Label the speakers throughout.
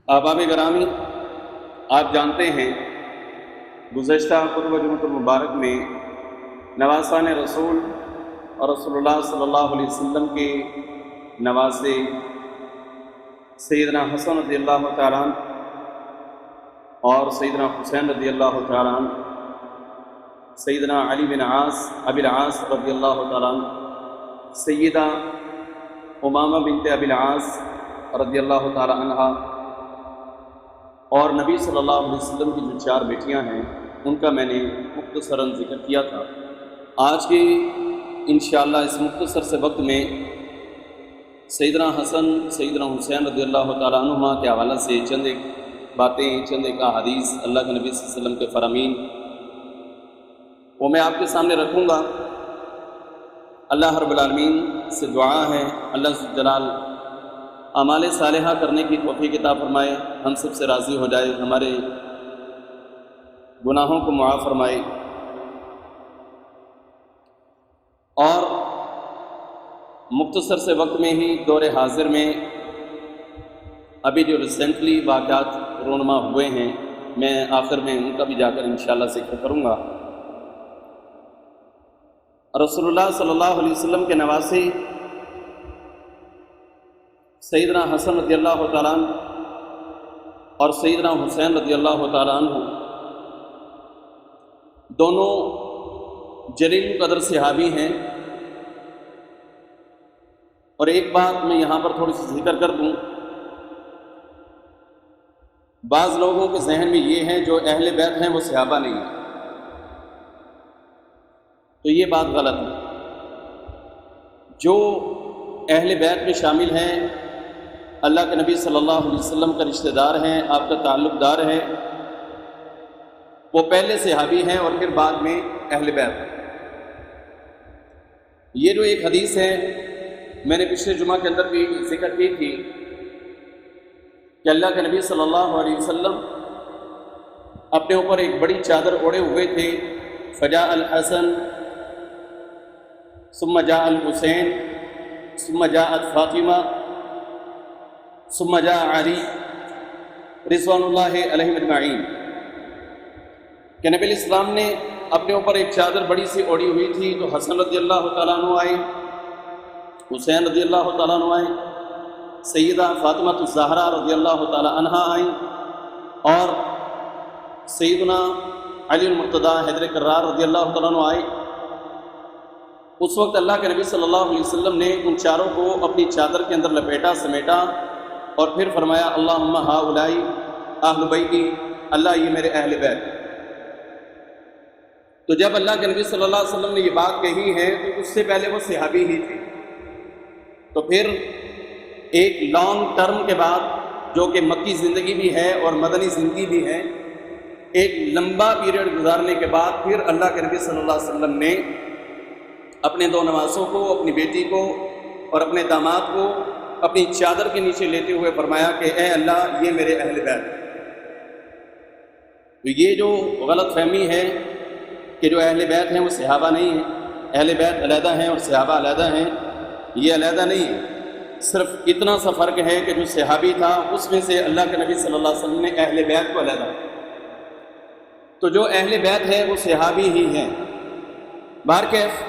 Speaker 1: احباب گرامی، آپ جانتے ہیں گزشتہ خطبہ جمعۃ المبارک میں نواسان رسول اور رسول اللہ صلی اللہ علیہ وسلم کے نواسے سیدنا حسن رضی اللہ تعالیٰ عنہ اور سیدنا حسین رضی اللہ تعالیٰ عنہ، سیدنا علی بن ابی العاص رضی اللہ تعالیٰ عنہ، سیدہ امامہ بنت ابی العاص رضی اللہ تعالیٰ عنہ اور نبی صلی اللہ علیہ وسلم کی جو 4 بیٹیاں ہیں ان کا میں نے مختصراً ذکر کیا تھا۔ آج کے انشاءاللہ اس مختصر سے وقت میں سیدنا حسن سیدنا حسین رضی اللہ تعالیٰ عنہما کے حوالہ سے چند ایک باتیں، چند ایک احادیث اللہ کے نبی صلی اللہ علیہ وسلم کے فرامین وہ میں آپ کے سامنے رکھوں گا۔ اللہ رب العالمین سے دعا ہے اللہ ذو الجلال اعمال صالحہ کرنے کی توفیق عطا فرمائے، ہم سب سے راضی ہو جائے، ہمارے گناہوں کو معاف فرمائے۔ اور مختصر سے وقت میں ہی دور حاضر میں ابھی جو ریسنٹلی واقعات رونما ہوئے ہیں میں آخر میں ان کا بھی جا کر انشاءاللہ ذکر کروں گا۔ رسول اللہ صلی اللہ علیہ وسلم کے نواسے سیدنا حسن رضی اللہ تعالیٰ عنہ اور سیدنا حسین رضی اللہ تعالیٰ عنہ دونوں جلیل القدر صحابی ہیں۔ اور ایک بات میں یہاں پر تھوڑی سی ذکر کر دوں، بعض لوگوں کے ذہن میں یہ ہے جو اہل بیت ہیں وہ صحابہ نہیں ہیں، تو یہ بات غلط ہے۔ جو اہل بیت میں شامل ہیں اللہ کے نبی صلی اللہ علیہ وسلم کا رشتہ دار ہیں، آپ کا تعلق دار ہے، وہ پہلے صحابی ہیں اور پھر بعد میں اہل بیت ہیں۔ یہ جو ایک حدیث ہے میں نے پچھلے جمعہ کے اندر بھی ذکر کی تھی کہ اللہ کے نبی صلی اللہ علیہ وسلم اپنے اوپر ایک بڑی چادر اوڑے ہوئے تھے، فجاء الحسن ثم جاء الحسین ثم جاءت فاطمہ ثم جاء علی رضوان اللہ علیہم اجمعین، کہ نبی علیہ السلام نے اپنے اوپر ایک چادر بڑی سی اوڑی ہوئی تھی، تو حسن رضی اللہ تعالیٰ عنہ آئے، حسین رضی اللہ تعالیٰ عنہ آئے، سیدہ فاطمہ الزہرا رضی اللہ تعالیٰ عنہا آئیں، اور سیدنا علی المرتضیٰ حیدر کرار رضی اللہ تعالیٰ عنہ آئے۔ اس وقت اللہ کے نبی صلی اللہ علیہ وسلم نے ان چاروں کو اپنی چادر کے اندر لپیٹا، سمیٹا، اور پھر فرمایا اللہم ہؤلاء اہل بیتی، اللہ یہ میرے اہل بیت۔ تو جب اللہ کے نبی صلی اللہ علیہ وسلم نے یہ بات کہی ہے تو اس سے پہلے وہ صحابی ہی تھے، تو پھر ایک لانگ ٹرم کے بعد جو کہ مکی زندگی بھی ہے اور مدنی زندگی بھی ہے، ایک لمبا پیریڈ گزارنے کے بعد پھر اللہ کے نبی صلی اللہ علیہ وسلم نے اپنے 2 نواسوں کو، اپنی بیٹی کو اور اپنے داماد کو اپنی چادر کے نیچے لیتے ہوئے فرمایا کہ اے اللہ یہ میرے اہل بیت۔ تو یہ جو غلط فہمی ہے کہ جو اہل بیت ہیں وہ صحابہ نہیں ہیں، اہل بیت علیحدہ ہیں اور صحابہ علیحدہ ہیں، یہ علیحدہ نہیں ہے، صرف اتنا سا فرق ہے کہ جو صحابی تھا اس میں سے اللہ کے نبی صلی اللہ علیہ وسلم نے اہل بیت کو علیحدہ، تو جو اہل بیت ہے وہ صحابی ہی ہیں۔ بہرکیف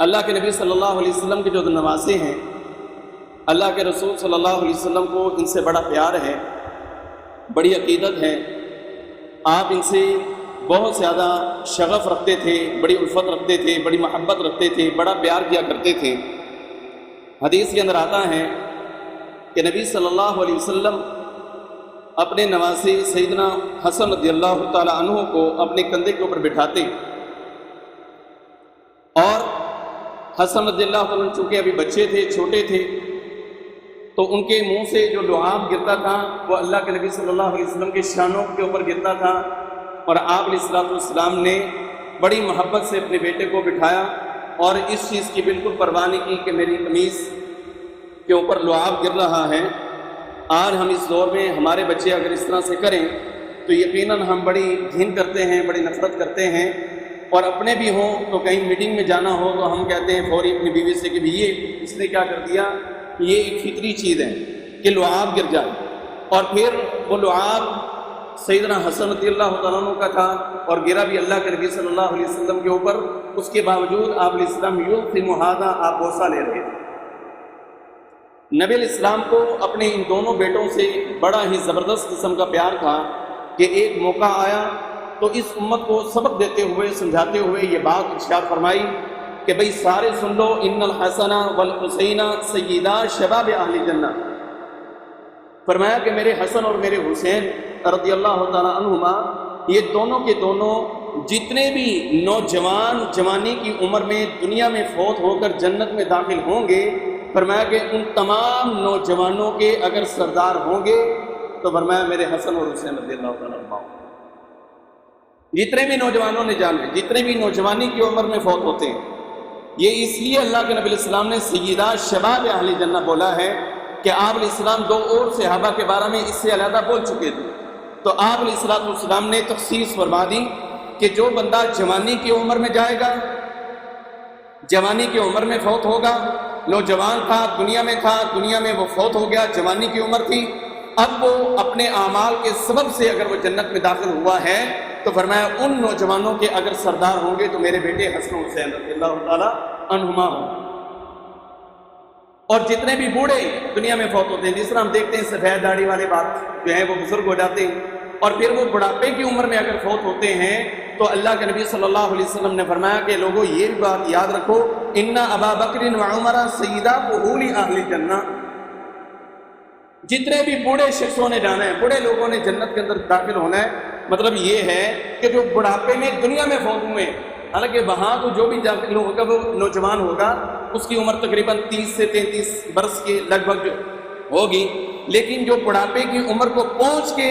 Speaker 1: اللہ کے نبی صلی اللہ علیہ وسلم کے جو نواسے ہیں، اللہ کے رسول صلی اللہ علیہ وسلم کو ان سے بڑا پیار ہے، بڑی عقیدت ہے، آپ ان سے بہت زیادہ شغف رکھتے تھے، بڑی الفت رکھتے تھے، بڑی محبت رکھتے تھے، بڑا پیار کیا کرتے تھے۔ حدیث کے اندر آتا ہے کہ نبی صلی اللہ علیہ وسلم اپنے نواسے سیدنا حسن رضی اللہ تعالیٰ عنہ کو اپنے کندھے کے اوپر بٹھاتے، اور حسن رضی اللہ تعالیٰ عنہ چونکہ ابھی بچے تھے، چھوٹے تھے، تو ان کے منہ سے جو لعاب گرتا تھا وہ اللہ کے نبی صلی اللہ علیہ وسلم کے شانوں کے اوپر گرتا تھا، اور آپ علیہ السلام نے بڑی محبت سے اپنے بیٹے کو بٹھایا اور اس چیز کی بالکل پرواہ نہیں کی کہ میری قمیص کے اوپر لعاب گر رہا ہے۔ آج ہم اس دور میں ہمارے بچے اگر اس طرح سے کریں تو یقیناً ہم بڑی گھن کرتے ہیں، بڑی نفرت کرتے ہیں، اور اپنے بھی ہوں تو کہیں میٹنگ میں جانا ہو تو ہم کہتے ہیں فوری اپنی بیوی سے کہ یہ اس نے کیا کر دیا، یہ ایک فطری چیز ہے کہ لعاب گر جائے۔ اور پھر وہ لعاب سیدنا حسن رضی اللہ تعالیٰ عنہ کا تھا اور گرا بھی اللہ کے نبی صلی اللہ علیہ وسلم کے اوپر. اس کے باوجود آپ علیہ السلام یلقم ھذا، آپ بوسہ لے رہے تھے. نبی علیہ السلام کو اپنے ان دونوں بیٹوں سے بڑا ہی زبردست قسم کا پیار تھا کہ ایک موقع آیا تو اس امت کو سبق دیتے ہوئے سمجھاتے ہوئے یہ بات ارشاد فرمائی کہ بھئی سارے سن لو، ان الحسن والحسین سیدا شباب اہل جنہ. فرمایا کہ میرے حسن اور میرے حسین رضی اللہ تعالیٰ عنہما یہ دونوں کے دونوں جتنے بھی نوجوان جوانی کی عمر میں دنیا میں فوت ہو کر جنت میں داخل ہوں گے، فرمایا کہ ان تمام نوجوانوں کے اگر سردار ہوں گے تو فرمایا میرے حسن اور حسین رضی اللہ تعالیٰ عنہ. جتنے بھی نوجوانوں نے جانے، جتنے بھی نوجوانی کی عمر میں فوت ہوتے ہیں، یہ اس لیے اللہ کے نبی علیہ السلام نے سیدہ شباب اہل جنہ بولا ہے کہ آپ علیہ السلام دو اور صحابہ کے بارے میں اس سے علیحدہ بول چکے تھے. تو آپ علیہ السلام نے تخصیص فرما دی کہ جو بندہ جوانی کی عمر میں جائے گا، جوانی کی عمر میں فوت ہوگا، نوجوان تھا، دنیا میں تھا، دنیا میں وہ فوت ہو گیا، جوانی کی عمر تھی، اب وہ اپنے اعمال کے سبب سے اگر وہ جنت میں داخل ہوا ہے تو فرمایا ان نوجوانوں کے اگر سردار ہوں گے تو میرے بیٹے حسن حسین رضی اللہ تعالیٰ عنہما ہوں. اور جتنے بھی بوڑھے دنیا میں فوت ہوتے ہیں، جس طرح ہم دیکھتے ہیں سفید داڑھی والے بات جو ہیں وہ بزرگ ہو جاتے ہیں اور پھر وہ بڑھاپے کی عمر میں اگر فوت ہوتے ہیں تو اللہ کے نبی صلی اللہ علیہ وسلم نے فرمایا کہ لوگوں یہ بھی بات یاد رکھو، ان ابا بکر و عمر سیدہ فحول اہل جنہ. جتنے بھی بوڑھے شخصوں نے جانا ہے، بوڑھے لوگوں نے جنت کے اندر داخل ہونا ہے، مطلب یہ ہے کہ جو بڑھاپے میں دنیا میں فوت ہوئے، حالانکہ وہاں تو جو بھی داخل ہوگا وہ نوجوان ہوگا، اس کی عمر تقریباً 30 سے 33 برس کے لگ بھگ ہوگی، لیکن جو بڑھاپے کی عمر کو پہنچ کے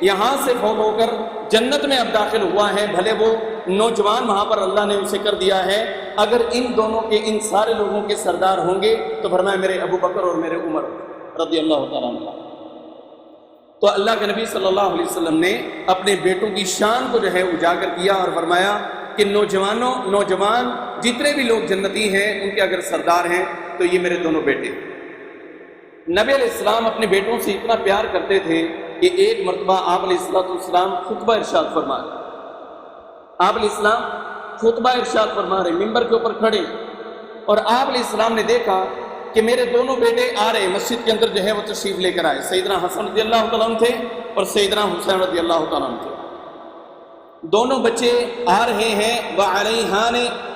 Speaker 1: یہاں سے فوت ہو کر جنت میں اب داخل ہوا ہے، بھلے وہ نوجوان وہاں پر اللہ نے اسے کر دیا ہے، اگر ان دونوں کے ان سارے لوگوں کے سردار ہوں گے تو فرمایا میرے ابو بکر اور میرے عمر رضی اللہ تعالیٰ عنہ. تو اللہ کے نبی صلی اللہ علیہ وسلم نے اپنے بیٹوں کی شان کو جو ہے اجاگر کیا اور فرمایا کہ نوجوان جتنے بھی لوگ جنتی ہیں ان کے اگر سردار ہیں تو یہ میرے دونوں بیٹے. نبی علیہ السلام اپنے بیٹوں سے اتنا پیار کرتے تھے کہ ایک مرتبہ آپ علیہ السلام خطبہ ارشاد فرما رہے، آپ علیہ السلام خطبہ ارشاد فرما رہے، ممبر کے اوپر کھڑے، اور آپ علیہ السلام نے دیکھا کہ میرے دونوں بیٹے آ رہے، مسجد کے اندر جو ہے وہ تشریف لے کر آئے. سیدنا حسن رضی اللہ تعالیٰ عنہ تھے اور سیدنا حسین رضی اللہ تعالیٰ عنہ تھے. دونوں بچے آ رہے ہیں،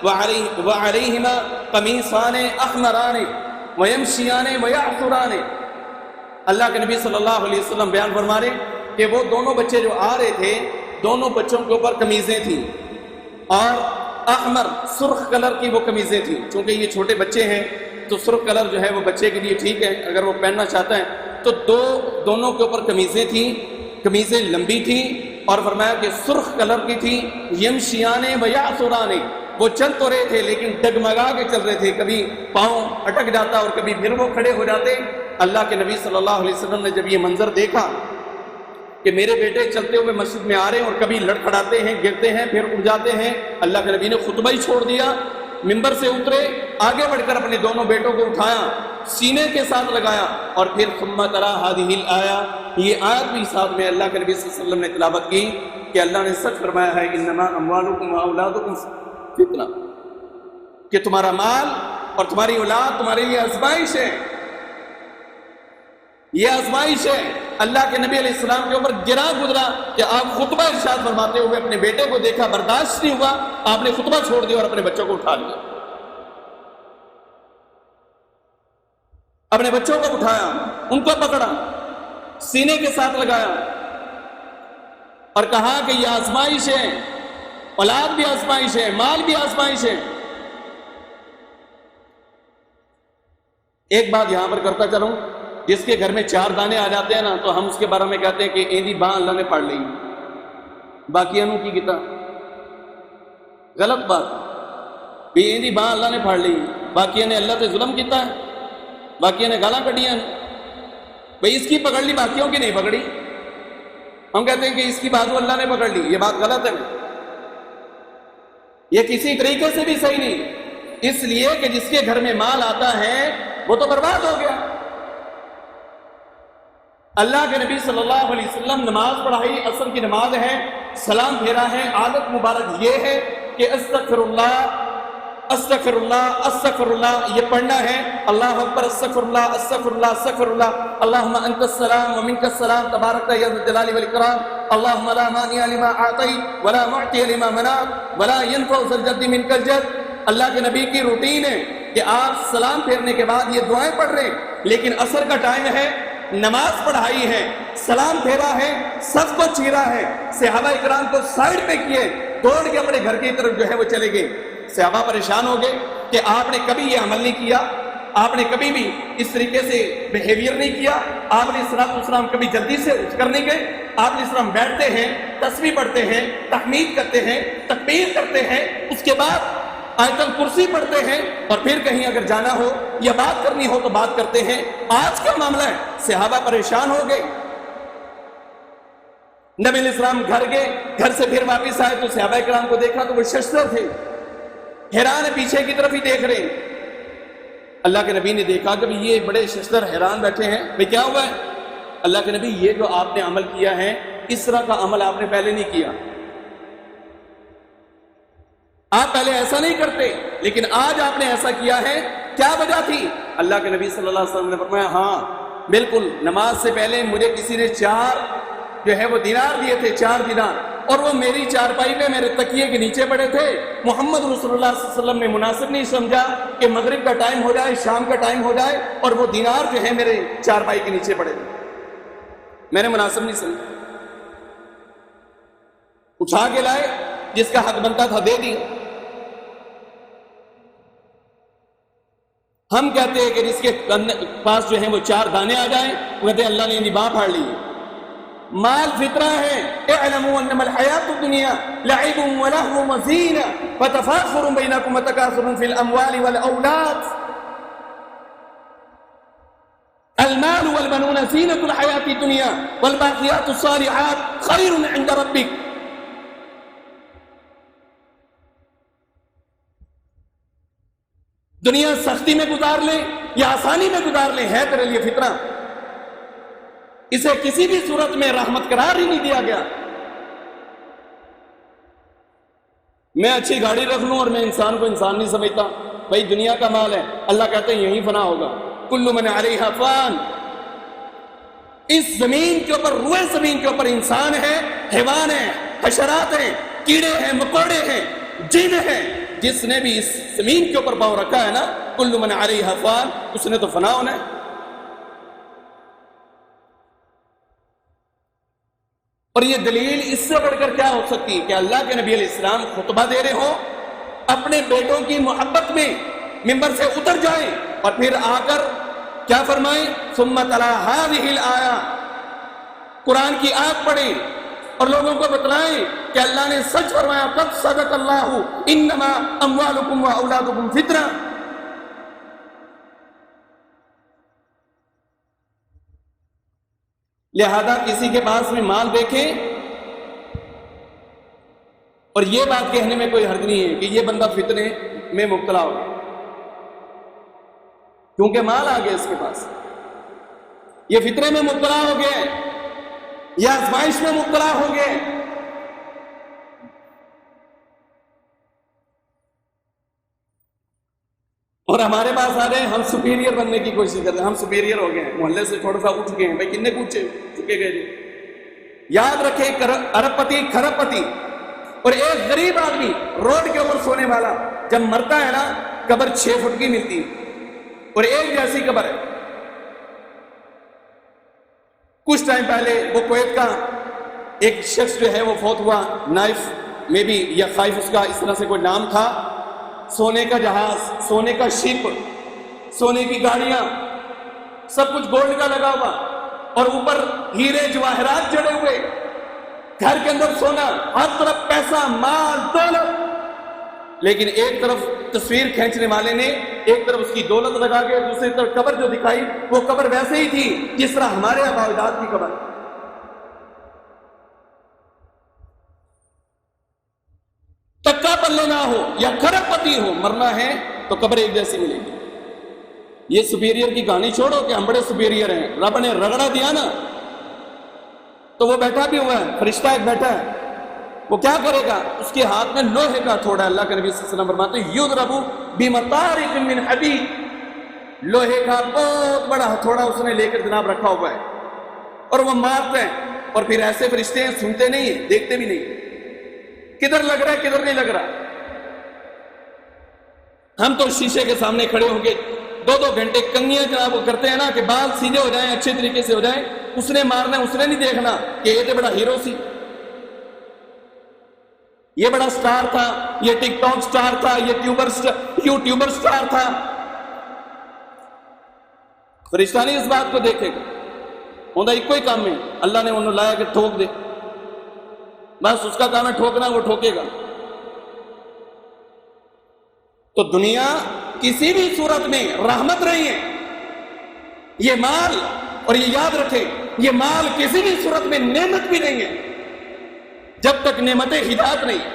Speaker 1: وعلیہما قمیصان احمران ویمشیان ویعثران. اللہ کے نبی صلی اللہ علیہ وسلم بیان فرما رہے کہ وہ دونوں بچے جو آ رہے تھے، دونوں بچوں کے اوپر قمیضیں تھیں اور احمر سرخ کلر کی وہ قمیضیں تھیں. چونکہ یہ چھوٹے بچے ہیں تو سرخ کلر جو ہے وہ بچے کے لیے ٹھیک ہے اگر وہ پہننا چاہتا ہے. تو دونوں کے اوپر قمیضیں تھیں، قمیضیں لمبی تھیں اور فرمایا کہ سرخ کلر کی تھی. یمشیان ویعثران، وہ چل تو رہے تھے لیکن ڈگمگا کے چل رہے تھے، کبھی پاؤں اٹک جاتا اور کبھی پھر وہ کھڑے ہو جاتے. اللہ کے نبی صلی اللہ علیہ وسلم نے جب یہ منظر دیکھا کہ میرے بیٹے چلتے ہوئے مسجد میں آ رہے ہیں اور کبھی لڑکھڑاتے ہیں، گرتے ہیں، پھر اٹھ جاتے ہیں، اللہ کے نبی نے خطبہ ہی چھوڑ دیا، ممبر سے اترے، آگے بڑھ کر اپنے دونوں بیٹوں کو اٹھایا، سینے کے ساتھ لگایا اور پھر ثم تلا هذه الآیہ، یہ آیت بھی ساتھ میں اللہ کے نبی صلی اللہ علیہ وسلم نے تلاوت کی کہ اللہ نے سچ فرمایا ہے انما اموالکم واولادکم فتنہ، کہ تمہارا مال اور تمہاری اولاد تمہارے لیے آزمائش ہے، یہ آزمائش ہے. اللہ کے نبی علیہ السلام کے اوپر گرا گزرا کہ آپ خطبہ ارشاد فرماتے ہوئے اپنے بیٹے کو دیکھا، برداشت نہیں ہوا، آپ نے خطبہ چھوڑ دیا اور اپنے بچوں کو اٹھا لیا، اپنے بچوں کو اٹھایا، ان کو پکڑا، سینے کے ساتھ لگایا اور کہا کہ یہ آزمائش ہے، اولاد بھی آزمائش ہے، مال بھی آزمائش ہے. ایک بات یہاں پر کرتا چلوں، جس کے گھر میں 4 دانے آ جاتے ہیں نا تو ہم اس کے بارے میں کہتے ہیں کہ ایندی باں اللہ نے پڑھ لی، باقی انہوں کی گتا غلط بات بھی، ایندی باں اللہ نے پڑھ لی، باقی نے اللہ سے ظلم کیتا ہے، باقی نے گالاں کٹیاں بھئی اس کی پکڑ لی باقیوں کی نہیں پکڑی. ہم کہتے ہیں کہ اس کی بازو اللہ نے پکڑ لی، یہ بات غلط ہے، یہ کسی طریقے سے بھی صحیح نہیں. اس لیے کہ جس کے گھر میں مال آتا ہے وہ تو برباد ہو گیا، اللہ کے نبی صلی اللہ علیہ وسلم نماز پڑھائی، عصر کی نماز ہے، سلام پھیرا ہے، عادت مبارک یہ ہے کہ استغفر اللہ استغفر اللہ استغفر اللہ یہ پڑھنا ہے، اللہ اکبر، استغفر اللہ استغفر اللہ استغفر اللہ، اللہم انت السلام ومنک السلام تبارک یا ذا الجلال والاکرام، اللہم لا مانع لما اعطیت ولا معطی لما منعت ولا ينفع ذا الجد منک الجد۔ اللہ کے نبی کی روٹین ہے کہ آپ سلام پھیرنے کے بعد یہ دعائیں پڑھ رہے ہیں، لیکن عصر کا ٹائم ہے، نماز پڑھائی ہے، سلام پھیرا ہے، صف کو چیرا ہے، صحابہ اکرام کو سائیڈ پہ کیے، دوڑ کے اپنے گھر کی طرف جو ہے وہ چلے گئے۔ صحابہ پریشان ہو گئے کہ آپ نے کبھی یہ عمل نہیں کیا، آپ نے کبھی بھی اس طریقے سے بیہیویئر نہیں کیا، آپ نے السلام کبھی جلدی سے اٹھ کر نہیں گئے، آپ نے السلام بیٹھتے ہیں، تسبیح پڑھتے ہیں، تحمید کرتے ہیں، تکبیر کرتے ہیں، اس کے بعد آیت الکرسی پڑھتے ہیں، اور پھر کہیں اگر جانا ہو یا بات کرنی ہو تو بات کرتے ہیں۔ آج کیا معاملہ ہے؟ صحابہ پریشان ہو گئے، نبی علیہ السلام گھر گئے، گھر سے پھر واپس آئے تو صحابہ کرام کو دیکھا تو وہ ششدر تھے، حیران پیچھے کی طرف ہی دیکھ رہے ہیں۔ اللہ کے نبی نے دیکھا کہ یہ بڑے ششدر حیران بیٹھے ہیں، بھئی کیا ہوا ہے؟ اللہ کے نبی یہ جو آپ نے عمل کیا ہے اس طرح کا عمل آپ نے پہلے نہیں کیا، آپ پہلے ایسا نہیں کرتے، لیکن آج آپ نے ایسا کیا ہے، کیا وجہ تھی؟ اللہ کے نبی صلی اللہ علیہ وسلم نے فرمایا ہاں بالکل، نماز سے پہلے مجھے کسی نے 4 جو ہے وہ دینار دیے تھے، 4 دینار، اور وہ میری چارپائی میں میرے تکیے کے نیچے پڑے تھے۔ محمد رسول اللہ صلی اللہ علیہ وسلم نے مناسب نہیں سمجھا کہ مغرب کا ٹائم ہو جائے، شام کا ٹائم ہو جائے اور وہ دینار جو ہے میرے چارپائی کے نیچے پڑے تھے، میں نے مناسب نہیں سمجھا، اٹھا کے لائے، جس کا حق بنتا تھا دے دیا۔ ہم کہتے ہیں کہ جس کے پاس جو ہے وہ 4 دانے آ جائیں، وہ کہتے ہیں اللہ نے نباہ پھاڑ لی۔ مال فطرہ ہے، اعلموا انما الحیات الدنیا لعب ولہو وزینہ وتفاخر بینکم وتکاثر فی الاموال والاولاد، المال والبنون زینۃ الحیات الدنیا والباقیات الصالحات خیر عند ربک۔ دنیا سختی میں گزار لیں یا آسانی میں گزار لیں، ہے تیرے لیے فطرہ، اسے کسی بھی صورت میں رحمت قرار ہی نہیں دیا گیا۔ میں اچھی گاڑی رکھ لوں اور میں انسان کو انسان نہیں سمجھتا، بھائی دنیا کا مال ہے، اللہ کہتے ہیں یہیں فنا ہوگا، کل من علیہا فان۔ اس زمین کے اوپر، روئے زمین کے اوپر انسان ہے، حیوان ہے، حشرات ہیں، کیڑے ہیں، مکوڑے ہیں، جن ہیں، جس نے بھی اس زمین کے اوپر پاؤں رکھا ہے نا، کل من علیہا فان، اس نے تو فنا ہونا ہے۔ اور یہ دلیل اس سے بڑھ کر کیا ہو سکتی ہے کہ اللہ کے نبی علیہ السلام خطبہ دے رہے ہوں، اپنے بیٹوں کی محبت میں منبر سے اتر جائیں اور پھر آ کر کیا فرمائیں؟ ثم تلا هذه الآیہ، قرآن کی آیت پڑھیں اور لوگوں کو بتلائیں کہ اللہ نے سچ فرمایا، قد صدق اللہ انما اموالکم واولادکم فتنہ۔ لہذا کسی کے پاس میں مال دیکھیں اور یہ بات کہنے میں کوئی حرج نہیں ہے کہ یہ بندہ فتنے میں مبتلا ہو گیا، کیونکہ مال آ گیا اس کے پاس، یہ فتنے میں مبتلا ہو گیا، یہ آزمائش میں مبتلا ہو گیا۔ اور ہمارے پاس آ گئے، ہم سپیریئر بننے کی کوشش کرتے ہیں، ہم سپیریئر ہو گئے ہیں، محلے سے تھوڑا سا اٹھ گئے ہیں، بھائی کتنے پوچھے چکے گئے جی۔ یاد رکھیں، ارب پتی کھرب پتی اور ایک غریب آدمی روڈ کے اوپر سونے والا جب مرتا ہے نا، قبر 6 فٹ کی ملتی ہے اور ایک جیسی قبر ہے۔ کچھ ٹائم پہلے وہ کویت کا ایک شخص جو ہے وہ فوت ہوا، نائف میں بھی یا خائف اس کا اس طرح سے کوئی نام تھا، سونے کا جہاز، سونے کا شپ، سونے کی گاڑیاں، سب کچھ گولڈ کا لگا ہوا اور اوپر ہیرے جواہرات جڑے ہوئے، گھر کے اندر سونا، ہر طرف پیسہ، مال، دولت۔ لیکن ایک طرف تصویر کھینچنے والے نے ایک طرف اس کی دولت لگا کے دوسری طرف قبر جو دکھائی وہ قبر ویسے ہی تھی جس طرح ہمارے آباء و اجداد کی قبر۔ تکا پلے نہ ہو یا کھرب پتی ہو، مرنا ہے تو قبر ایک جیسی ملے گی۔ یہ سپیریئر کی کہانی چھوڑو کہ ہم بڑے سپیریئر ہیں، رب نے رگڑا دیا نا تو وہ بیٹھا بھی ہوا ہے، فرشتہ ایک بیٹھا ہے، وہ کیا کرے گا؟ اس کے ہاتھ میں لوہے کا ہتھوڑا ہے۔ اللہ کے نبی صلی اللہ علیہ وسلم فرماتے ہیں یضرب بمطارق من حدید، لوہے کا بہت بڑا ہتھوڑا اس نے لے کر جناب رکھا ہوا ہے، اور وہ مارتے ہیں۔ اور پھر ایسے فرشتے ہیں، سنتے نہیں ہیں، دیکھتے بھی نہیں، کدھر لگ رہا ہے کدھر نہیں لگ رہا۔ ہم تو شیشے کے سامنے کھڑے ہوں گے 2-2 گھنٹے کنگیاں جناب وہ کرتے ہیں نا کہ بال سیدھے ہو جائیں، اچھے طریقے سے ہو جائیں، اس نے مارنا ہے، اس نے نہیں دیکھنا کہ یہ تو بڑا ہیرو سی، یہ بڑا سٹار تھا، یہ ٹک ٹاک سٹار تھا، یہ یوٹیوبر سٹار تھا۔ فرشتہ نہیں اس بات کو دیکھے گا، انہیں ایک کوئی کام ہے، اللہ نے انہوں لایا کہ ٹھوک دے، بس اس کا کام ہے ٹھوکنا، وہ ٹھوکے گا۔ تو دنیا کسی بھی صورت میں رحمت نہیں ہے، یہ مال، اور یہ یاد رکھیں یہ مال کسی بھی صورت میں نعمت بھی نہیں ہے جب تک نعمت ہدایت نہیں ہے۔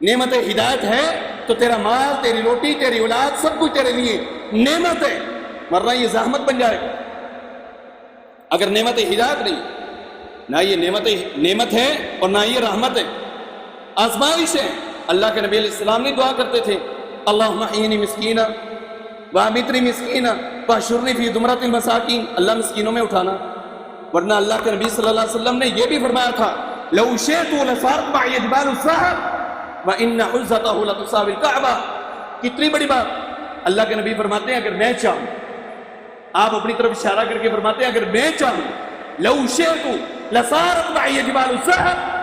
Speaker 1: نعمت ہدایت ہے تو تیرا مال، تیری روٹی، تیری اولاد، سب کچھ تیرے لیے نعمت ہے، ورنہ یہ زحمت بن جائے گا۔ اگر نعمت ہدایت نہیں، نہ یہ نعمت ہے اور نہ یہ رحمت ہے، آزمائش ہے۔ اللہ کے نبی علیہ السلام نے دعا کرتے تھے اللہم احیینی مسکینا وامیتنی مسکینا واحشرنی فی زمرۃ المساکین، اللہ مسکینوں میں اٹھانا۔ ورنہ اللہ کے نبی صلی اللہ علیہ وسلم نے یہ بھی فرمایا تھا لو شئت لصارت معی جبال السحاب وان عزته لتساوی الکعبہ۔ کتنی بڑی بات! اللہ کے نبی فرماتے ہیں اگر میں چاہوں، آپ اپنی طرف اشارہ کر کے فرماتے ہیں اگر میں چاہوں لو شئت لصارت معی جبال السحاب،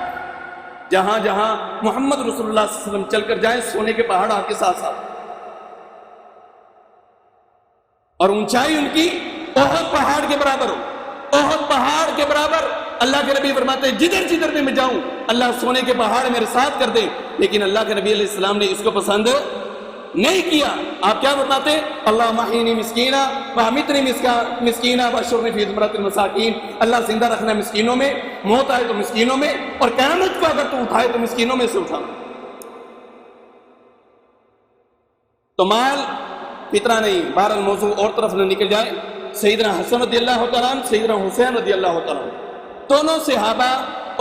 Speaker 1: جہاں جہاں محمد رسول اللہ صلی اللہ علیہ وسلم چل کر جائیں سونے کے پہاڑ آپ کے ساتھ ساتھ، اور اونچائی ان کی احد پہاڑ کے برابر ہو، احد پہاڑ کے برابر۔ اللہ کے نبی فرماتے ہیں جدھر جدھر میں جاؤں اللہ سونے کے پہاڑ میرے ساتھ کر دے، لیکن اللہ کے نبی علیہ السلام نے اس کو پسند نہیں کیا۔ آپ کیا فرماتے ہیں اللہم احیینی مسکینا وامیتنی مسکینا واحشرنی فی زمرۃ المساکین، اللہ زندہ رکھنا مسکینوں میں، موت آئے تو مسکینوں میں، اور قیامت کو اگر تو اٹھائے تو مسکینوں میں سے اٹھانا۔ تو مال اتنا نہیں، بہرحال موضوع اور طرف نہ نکل جائے۔ سیدنا حسن رضی اللہ تعالیٰ عنہ، سیدنا حسین رضی اللہ تعالیٰ عنہ، دونوں صحابہ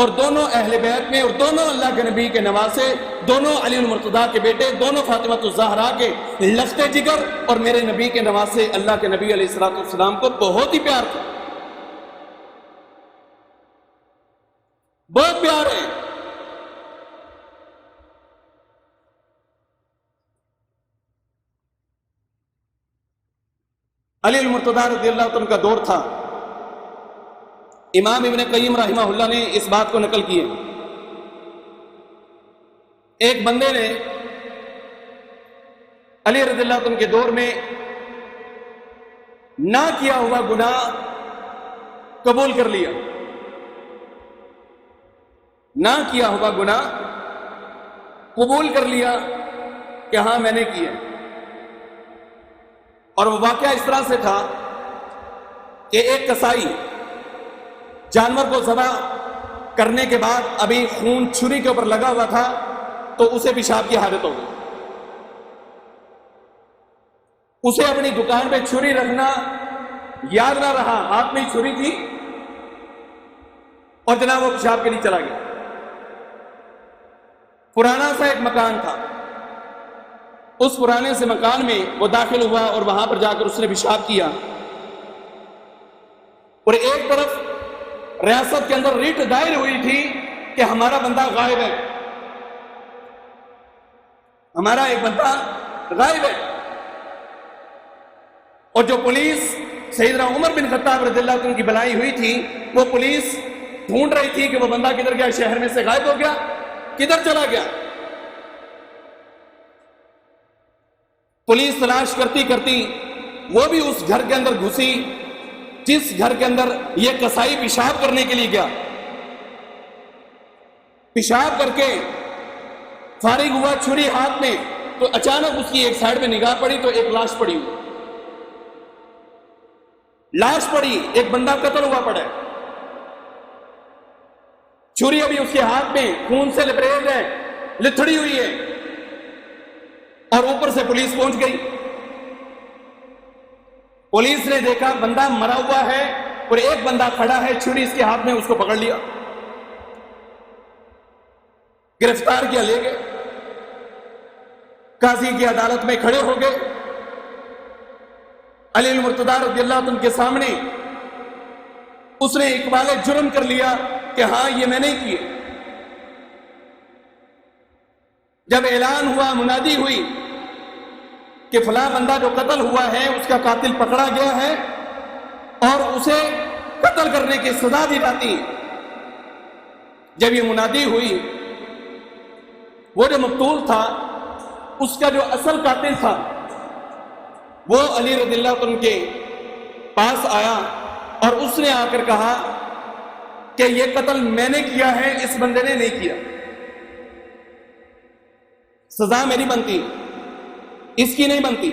Speaker 1: اور دونوں اہل بیت میں، اور دونوں اللہ کے نبی کے نواسے، دونوں علی المرتضیٰ کے بیٹے، دونوں فاطمہ الزہرا کے لخت جگر، اور میرے نبی کے نواسے اللہ کے نبی علیہ السلام کو بہت ہی پیار تھا، بہت پیار ہے۔ علی المرتضیٰ رضی اللہ عنہ کا دور تھا، امام ابن قیم رحمہ اللہ نے اس بات کو نقل کی ہے۔ ایک بندے نے علی رضی اللہ عنہ کے دور میں نہ کیا ہوا گناہ قبول کر لیا، نہ کیا ہوا گناہ قبول کر لیا کہ ہاں میں نے کیا۔ اور وہ واقعہ اس طرح سے تھا کہ ایک کسائی جانور کو ذبح کرنے کے بعد ابھی خون چھری کے اوپر لگا ہوا تھا تو اسے پیشاب کی حالت ہو گئی۔ اسے اپنی دکان پہ چھری رکھنا یاد نہ رہا، ہاتھ میں چھری تھی، اور جناب وہ پیشاب کے لیے چلا گیا۔ پرانا سا ایک مکان تھا، اس پرانے سے مکان میں وہ داخل ہوا اور وہاں پر جا کر اس نے پیشاب کیا، اور ایک طرف ریاست کے اندر ریٹ دائر ہوئی تھی کہ ہمارا بندہ غائب ہے، ہمارا ایک بندہ غائب ہے۔ اور جو پولیس سیدنا عمر بن خطاب رضی اللہ عنہ کی بلائی ہوئی تھی، وہ پولیس ڈھونڈ رہی تھی کہ وہ بندہ کدھر گیا، شہر میں سے غائب ہو گیا، کدھر چلا گیا۔ پولیس تلاش کرتی کرتی وہ بھی اس گھر کے اندر گھسی جس گھر کے اندر یہ کسائی پیشاب کرنے کے لیے گیا۔ پیشاب کر کے فارغ ہوا چھری ہاتھ میں، تو اچانک اس کی ایک سائڈ میں نگاہ پڑی تو ایک لاش پڑی ہوئی، لاش پڑی، ایک بندہ قتل ہوا پڑا ہے، چھری ابھی اس کے ہاتھ میں خون سے لبریز ہے، لتھڑی ہوئی ہے، اور اوپر سے پولیس پہنچ گئی۔ پولیس نے دیکھا بندہ مرا ہوا ہے اور ایک بندہ کھڑا ہے، چھری اس کے ہاتھ میں، اس کو پکڑ لیا، گرفتار کیا، لے گئے، قاضی کی عدالت میں کھڑے ہو گئے، علی المرتضیٰ رضی اللہ عنہ کے سامنے اس نے اقبال جرم کر لیا کہ ہاں یہ میں نہیں کیے۔ جب اعلان ہوا، منادی ہوئی کہ فلاں بندہ جو قتل ہوا ہے اس کا قاتل پکڑا گیا ہے اور اسے قتل کرنے کی سزا دی جاتی ہے، جب یہ منادی ہوئی، وہ جو مقتول تھا اس کا جو اصل قاتل تھا وہ علی رضی اللہ عنہ کے پاس آیا اور اس نے آ کر کہا کہ یہ قتل میں نے کیا ہے، اس بندے نے نہیں کیا، سزا میری بنتی، اس کی نہیں بنتی،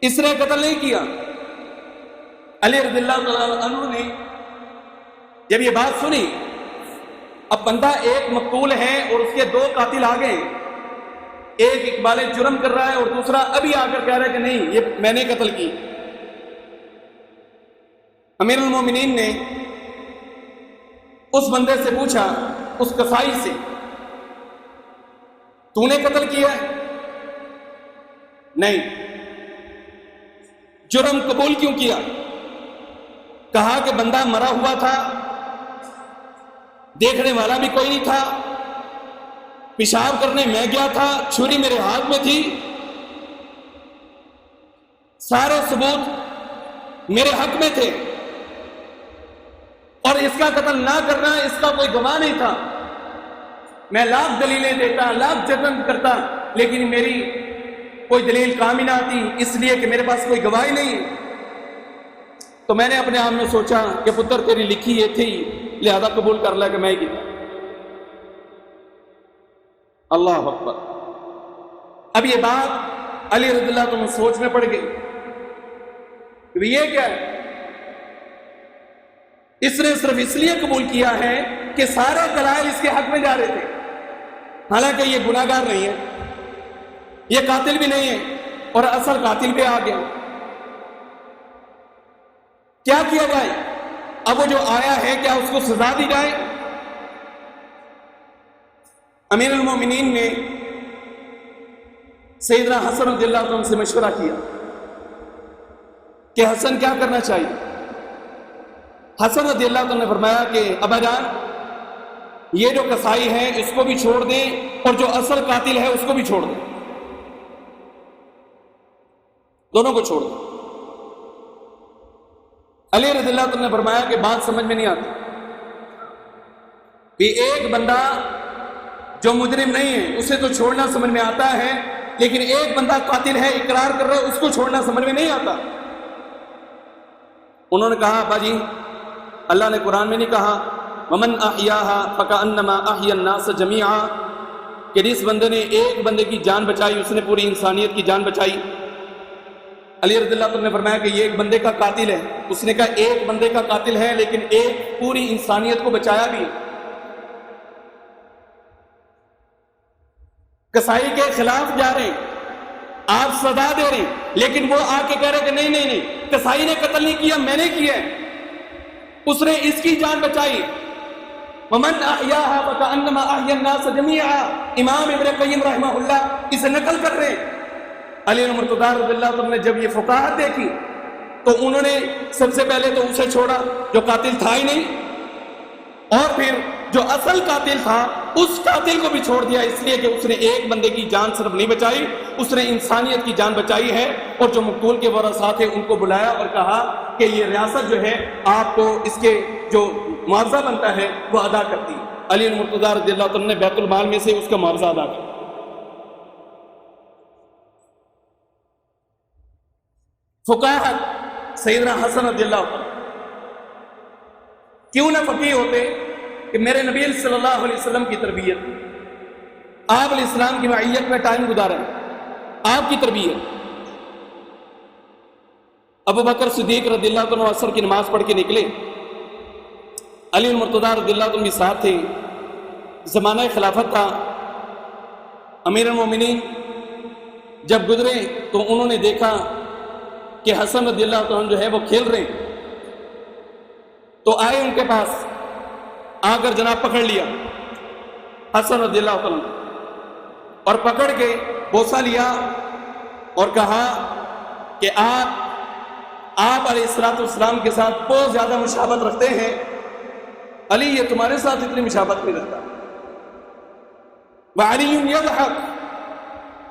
Speaker 1: اس نے قتل نہیں کیا۔ علی رضی اللہ عنہ نے جب یہ بات سنی، اب بندہ ایک مقتول ہے اور اس کے دو قاتل آ گئے، ایک اقبال جرم کر رہا ہے اور دوسرا ابھی آ کر کہہ رہا ہے کہ نہیں یہ میں نے قتل کی۔ امیر المومنین نے اس بندے سے پوچھا، اس قصائی سے، تو نے قتل کیا ہے؟ نہیں۔ جرم قبول کیوں کیا؟ کہا کہ بندہ مرا ہوا تھا، دیکھنے والا بھی کوئی نہیں تھا، پیشاب کرنے میں گیا تھا، چھری میرے ہاتھ میں تھی، سارے ثبوت میرے حق میں تھے، اور اس کا قتل نہ کرنا اس کا کوئی گواہ نہیں تھا۔ میں لاکھ دلیلیں دیتا، لاکھ جتن کرتا، لیکن میری کوئی دلیل کام ہی نہ آتی، اس لیے کہ میرے پاس کوئی گواہی نہیں۔ تو میں نے اپنے آپ میں سوچا کہ پتر تیری لکھی یہ تھی، لہذا قبول کر لیا کہ میں ہی کیا۔ اللہ اکبر۔ اب یہ بات علی رضی اللہ عنہ سوچ میں پڑ گئی کہ یہ کیا ہے؟ اس نے صرف اس لیے قبول کیا ہے کہ سارے دلائل اس کے حق میں جا رہے تھے، حالانکہ یہ گناہ گار نہیں ہے، یہ قاتل بھی نہیں ہے، اور اصل قاتل پہ آ گیا۔ کیا کیا جائے؟ اب وہ جو آیا ہے کیا اس کو سزا دی جائے؟ امیر المومنین نے سیدنا حسن رضی اللہ عنہ سے مشورہ کیا کہ حسن کیا کرنا چاہیے؟ حسن رضی اللہ عنہ نے فرمایا کہ ابا جان، یہ جو قصائی ہے اس کو بھی چھوڑ دیں اور جو اصل قاتل ہے اس کو بھی چھوڑ دیں، دونوں کو چھوڑ دیں۔ علی رضی اللہ عنہ نے فرمایا کہ بات سمجھ میں نہیں آتی کہ ایک بندہ جو مجرم نہیں ہے اسے تو چھوڑنا سمجھ میں آتا ہے، لیکن ایک بندہ قاتل ہے، اقرار کر رہا ہے، اس کو چھوڑنا سمجھ میں نہیں آتا۔ انہوں نے کہا ابا جی، اللہ نے قرآن میں نہیں کہا وَمَنْ أَحْيَاهَا فَكَأَنَّمَا أَحْيَا النَّاسَ جَمِيعًا کہ جس بندے نے ایک بندے کی جان بچائی اس نے پوری انسانیت کی جان بچائی؟ علی رضی اللہ عنہ نے فرمایا کہ یہ ایک بندے کا قاتل ہے۔ اس نے کہا ایک بندے کا قاتل ہے لیکن ایک پوری انسانیت کو بچایا بھی۔ قصائی کے خلاف جا رہے ہیں، آپ سزا دے رہے ہیں، لیکن وہ آ کے کہہ رہے کہ نہیں نہیں نہیں، قصائی نے قتل نہیں کیا، میں نے کیا ہے، اس نے اس کی جان بچائی۔ وَمَنْ أَحْيَاهَا فَكَأَنَّمَا أَحْيَا النَّاسَ جَمِيعًا، امام ابن قیم رحمہ اللہ اسے نقل کر رہے ہیں۔ علی المرتضیٰ رضی اللہ عنہ نے جب یہ فقاہت دیکھی تو انہوں نے سب سے پہلے تو اسے چھوڑا جو قاتل تھا ہی نہیں، اور پھر جو اصل قاتل تھا اس قاتل کو بھی چھوڑ دیا، اس لیے کہ اس نے ایک بندے کی جان صرف نہیں بچائی، اس نے انسانیت کی جان بچائی ہے۔ اور جو مقتول کے ورثاء تھے ان کو بلایا اور کہا کہ یہ ریاست جو ہے آپ کو اس کے جو معاوضہ بنتا ہے وہ ادا کرتی۔ علی المرتضیٰ رضی اللہ عنہ نے بیت المال میں سے اس کا معاوضہ ادا کیا۔ فقاہت سیدنا حسن رضی اللہ عنہ کیوں نہ فقیہ ہوتے کہ میرے نبی صلی اللہ علیہ وسلم کی تربیت، آپ علیہ السلام کی معیت میں ٹائم گزارا، آپ کی تربیت۔ ابو بکر صدیق رضی اللہ عنہ عصر کی نماز پڑھ کے نکلے، علی المرتضیٰ رضی اللہ عنہ بھی ساتھ تھے، زمانہ خلافت تھا۔ امیر المومنین جب گزرے تو انہوں نے دیکھا کہ حسن رضی اللہ عنہ جو ہے وہ کھیل رہے ہیں، تو آئے ان کے پاس، آ کر جناب پکڑ لیا حسن رضی اللہ عنہ اور پکڑ کے بوسہ لیا اور کہا کہ آپ علیہ السلام کے ساتھ بہت زیادہ مشابہت رکھتے ہیں، علی یہ تمہارے ساتھ اتنی مشابہت نہیں رکھتا۔ وعلی یضحک،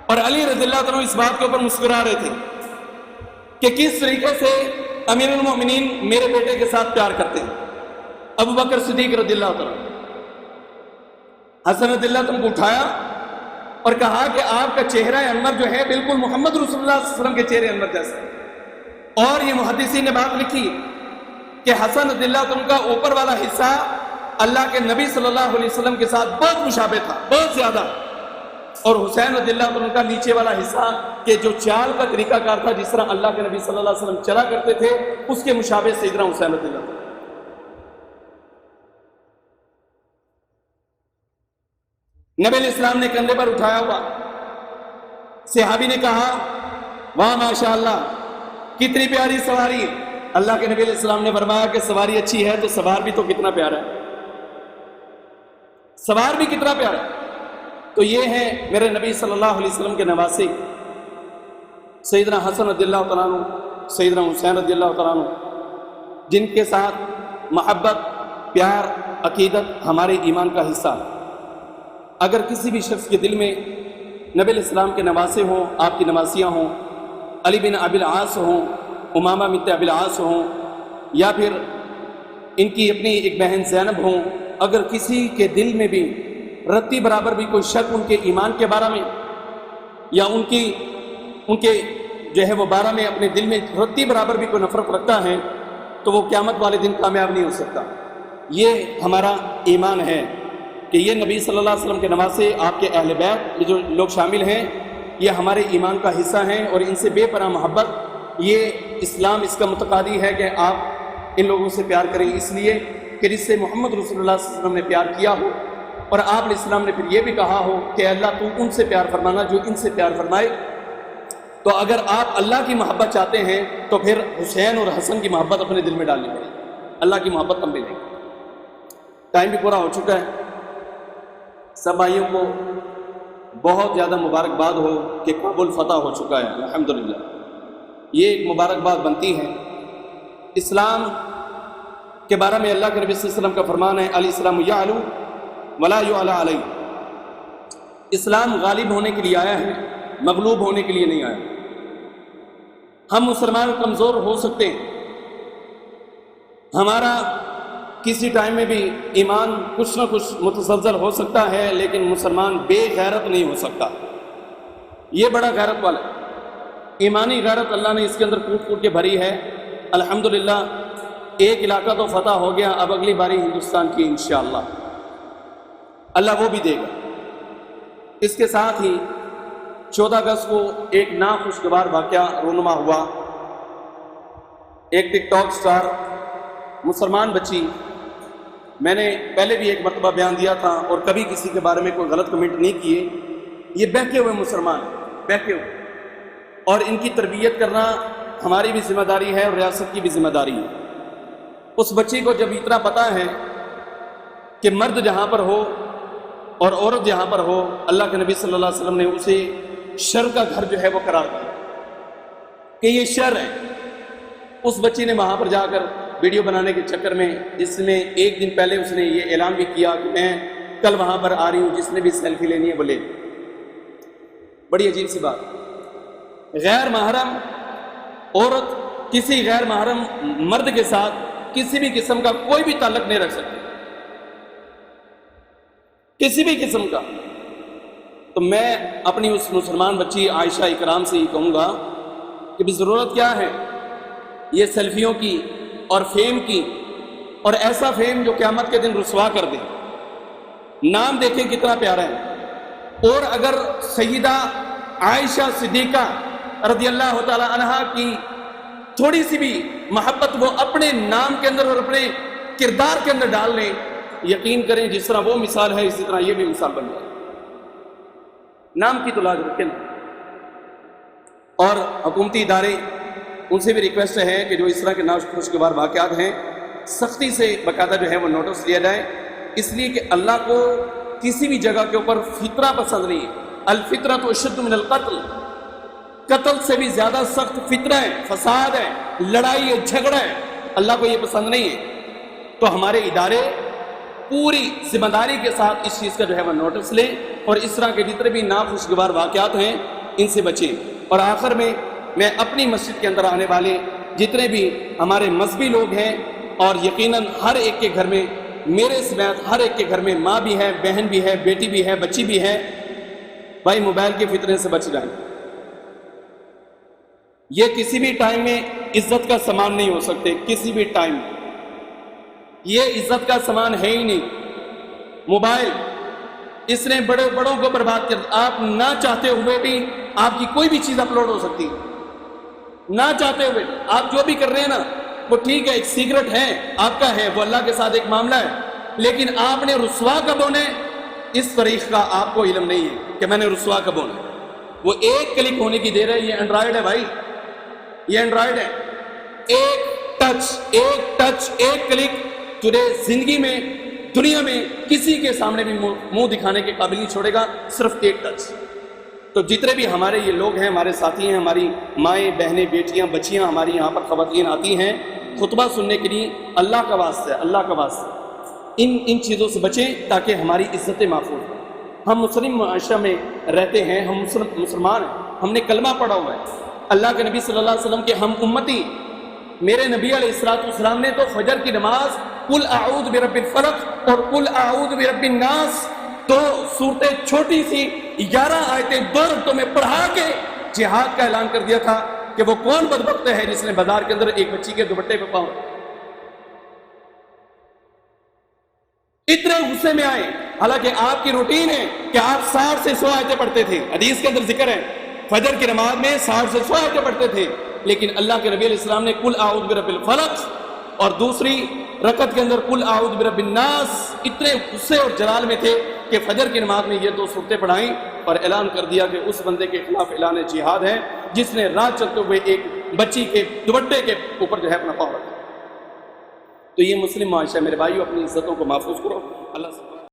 Speaker 1: اور علی رضی اللہ عنہ اس بات کے اوپر مسکرا رہے تھے کہ کس طریقے سے امیر المومنین میرے بیٹے کے ساتھ پیار کرتے ہیں۔ ابو بکر صدیق رضی اللہ عنہ حسن رضی اللہ عنہ کو اٹھایا اور کہا کہ آپ کا چہرہ انور جو ہے بالکل محمد رسول اللہ صلی اللہ علیہ وسلم کے چہرے انور جیسا ہے۔ اور یہ محدثین نے بات لکھی کہ حسن رضی اللہ عنہ کا اوپر والا حصہ اللہ کے نبی صلی اللہ علیہ وسلم کے ساتھ بہت مشابہ تھا، بہت زیادہ، اور حسین رضی اللہ عنہ کا نیچے والا حصہ کہ جو چال کا طریقہ کار تھا جس طرح اللہ کے نبی صلی اللہ علیہ وسلم چلا کرتے تھے اس کے مشابہ سیدنا حسین رضی اللہ عنہ۔ نبی علیہ السلام نے کندھے پر اٹھایا ہوا، صحابی نے کہا واہ ماشاء اللہ کتنی پیاری سواری ہے۔ اللہ کے نبی علیہ السلام نے فرمایا کہ سواری اچھی ہے تو سوار بھی تو کتنا پیارا ہے، سوار بھی کتنا پیارا ہے۔ تو یہ ہے میرے نبی صلی اللہ علیہ وسلم کے نواسے سیدنا حسن رضی اللہ تعالیٰ عنہ، سیدنا حسین رضی اللہ تعالیٰ عنہ، جن کے ساتھ محبت، پیار، عقیدت ہمارے ایمان کا حصہ ہے۔ اگر کسی بھی شخص کے دل میں نبی علیہ السلام کے نواسے ہوں، آپ کی نواسیاں ہوں، علی بن ابی العاص ہوں، امامہ بنت ابی العاص ہوں، یا پھر ان کی اپنی ایک بہن زینب ہوں، اگر کسی کے دل میں بھی رتی برابر بھی کوئی شک ان کے ایمان کے بارے میں یا ان کے جو ہے وہ بارے میں اپنے دل میں رتی برابر بھی کوئی نفرت رکھتا ہے تو وہ قیامت والے دن کامیاب نہیں ہو سکتا۔ یہ ہمارا ایمان ہے کہ یہ نبی صلی اللہ علیہ وسلم کے نواسے، آپ کے اہل بیت یہ جو لوگ شامل ہیں، یہ ہمارے ایمان کا حصہ ہیں، اور ان سے بے پناہ محبت، یہ اسلام اس کا متقاضی ہے کہ آپ ان لوگوں سے پیار کریں، اس لیے کہ جس سے محمد رسول اللہ صلی اللہ علیہ وسلم نے پیار کیا ہو، اور آپ علیہ السلام نے پھر یہ بھی کہا ہو کہ اللہ تو ان سے پیار فرمانا جو ان سے پیار فرمائے۔ تو اگر آپ اللہ کی محبت چاہتے ہیں تو پھر حسین اور حسن کی محبت اپنے دل میں ڈالنی پڑے گی، اللہ کی محبت تم ملے گی۔ ٹائم بھی پورا ہو چکا ہے، سب بھائیوں کو بہت زیادہ مبارکباد ہو کہ کابل فتح ہو چکا ہے الحمدللہ۔ یہ ایک مبارکباد بنتی ہے۔ اسلام کے بارے میں اللہ کے نبی صلی اللہ علیہ وسلم کا فرمان ہے علیہ السلام یعلو ولا یعلی علیہ، اسلام غالب ہونے کے لیے آیا ہے، مغلوب ہونے کے لیے نہیں آیا۔ ہم مسلمان کمزور ہو سکتے ہیں، ہمارا کسی ٹائم میں بھی ایمان کچھ نہ کچھ متزلزل ہو سکتا ہے، لیکن مسلمان بے غیرت نہیں ہو سکتا۔ یہ بڑا غیرت والا ہے، ایمانی غیرت اللہ نے اس کے اندر کوٹ کوٹ کے بھری ہے۔ الحمدللہ ایک علاقہ تو فتح ہو گیا، اب اگلی باری ہندوستان کی انشاءاللہ اللہ وہ بھی دے گا۔ اس کے ساتھ ہی 14 اگست کو ایک ناخوشگوار واقعہ رونما ہوا۔ ایک ٹک ٹاک سٹار مسلمان بچی، میں نے پہلے بھی ایک مرتبہ بیان دیا تھا اور کبھی کسی کے بارے میں کوئی غلط کمنٹ نہیں کیے، یہ بہکے ہوئے مسلمان، بہکے ہوئے، اور ان کی تربیت کرنا ہماری بھی ذمہ داری ہے اور ریاست کی بھی ذمہ داری ہے۔ اس بچی کو جب اتنا پتہ ہے کہ مرد جہاں پر ہو اور عورت جہاں پر ہو، اللہ کے نبی صلی اللہ علیہ وسلم نے اسے شر کا گھر جو ہے وہ قرار دیا کہ یہ شر ہے۔ اس بچی نے وہاں پر جا کر ویڈیو بنانے کے چکر میں، جس میں ایک دن پہلے اس نے یہ اعلان بھی کیا کہ میں کل وہاں پر آ رہی ہوں، جس نے بھی سیلفی لینی ہے وہ لے۔ بڑی عجیب سی بات، غیر محرم عورت کسی غیر محرم مرد کے ساتھ کسی بھی قسم کا کوئی بھی تعلق نہیں رکھ سکتی، کسی بھی قسم کا۔ تو میں اپنی اس مسلمان بچی عائشہ اکرام سے یہ کہوں گا کہ بھی ضرورت کیا ہے یہ سیلفیوں کی اور فیم کی، اور ایسا فیم جو قیامت کے دن رسوا کر دے۔ نام دیکھیں کتنا پیارا ہے، اور اگر سیدہ عائشہ صدیقہ رضی اللہ تعالی عنہا کی تھوڑی سی بھی محبت وہ اپنے نام کے اندر اور اپنے کردار کے اندر ڈال لیں، یقین کریں جس طرح وہ مثال ہے اسی طرح یہ بھی مثال بن جائے۔ نام کی تو لاج رکھیں۔ اور حکومتی ادارے ان سے بھی ریکویسٹ ہے کہ جو اس طرح کے ناخوشگوار واقعات ہیں سختی سے باقاعدہ جو ہے وہ نوٹس لیا جائے، اس لیے کہ اللہ کو کسی بھی جگہ کے اوپر فطرہ پسند نہیں ہے۔ الفطرۃ اشد من القتل، قتل سے بھی زیادہ سخت فطرہ ہے، فساد ہے، لڑائی ہے، جھگڑا ہے، اللہ کو یہ پسند نہیں ہے۔ تو ہمارے ادارے پوری ذمہ داری کے ساتھ اس چیز کا جو ہے وہ نوٹس لیں اور اس طرح کے جتنے بھی ناخوشگوار واقعات ہیں ان سے بچیں۔ اور آخر میں اپنی مسجد کے اندر آنے والے جتنے بھی ہمارے مذہبی لوگ ہیں، اور یقیناً ہر ایک کے گھر میں، میرے سمیت ہر ایک کے گھر میں ماں بھی ہے، بہن بھی ہے، بیٹی بھی ہے، بچی بھی ہے، بھائی موبائل کے فتنے سے بچ جائیں۔ یہ کسی بھی ٹائم میں عزت کا سامان نہیں ہو سکتے، کسی بھی ٹائم یہ عزت کا سامان ہے ہی نہیں۔ موبائل اس نے بڑوں کو برباد کر، آپ نہ چاہتے ہوئے بھی آپ کی کوئی بھی چیز اپلوڈ ہو سکتی ہے، نہ چاہتے ہوئے آپ جو بھی کر رہے ہیں نا وہ ٹھیک ہے، ایک سیکرٹ ہے آپ کا، ہے وہ اللہ کے ساتھ ایک معاملہ ہے، لیکن آپ نے رسوا کب ہونا ہے اس طریق کا آپ کو علم نہیں ہے کہ میں نے رسوا کب ہونا ہے۔ وہ ایک کلک ہونے کی دیر ہے، یہ اینڈرائڈ ہے بھائی، یہ اینڈرائڈ ہے، ایک ٹچ ایک کلک تجھے زندگی میں دنیا میں کسی کے سامنے بھی منہ دکھانے کے قابل نہیں چھوڑے گا، صرف ایک ٹچ۔ تو جتنے بھی ہمارے یہ لوگ ہیں، ہمارے ساتھی ہیں، ہماری مائیں بہنیں بیٹیاں بچیاں ہماری یہاں پر خواتین آتی ہیں خطبہ سننے کے لیے، اللہ کا واسطہ ہے، اللہ کا واسطہ ان چیزوں سے بچیں تاکہ ہماری عزتیں محفوظ ہوں۔ ہم مسلم معاشرہ میں رہتے ہیں، ہم مسلمان ہیں، ہم نے کلمہ پڑھا ہوا ہے، اللہ کے نبی صلی اللہ علیہ وسلم کے ہم امتی، میرے نبی علیہ السلام نے تو فجر کی نماز قل اعوذ برب الفلق اور قل اعوذ برب الناس، دو صورتیں چھوٹی سی 11 آیتیں 2 رکعتوں میں پڑھا کے جہاد کا اعلان کر دیا تھا کہ وہ کون بدبخت ہے جس نے بازار کے اندر ایک بچی کے دوپٹے پہ پاؤں۔ اتنے غصے میں آئے، حالانکہ آپ کی روٹین ہے کہ آپ 60 سے 100 آیتیں پڑھتے تھے، حدیث کے اندر ذکر ہے فجر کی نماز میں 60 سے 100 آیتیں پڑھتے تھے، لیکن اللہ کے نبی علیہ السلام نے قل اعوذ برب الفلق اور دوسری رکعت کے اندر قل اعوذ برب الناس، اتنے غصے اور جلال میں تھے کہ فجر کی نماز میں یہ 2 صورتیں پڑھائیں اور اعلان کر دیا کہ اس بندے کے خلاف اعلان جہاد ہے جس نے رات چلتے ہوئے ایک بچی کے دوپٹے کے اوپر جو ہے اپنا پاؤں رکھا۔ تو یہ مسلم معاشرہ، میرے بھائیو اپنی عزتوں کو محفوظ کرو، اللہ سے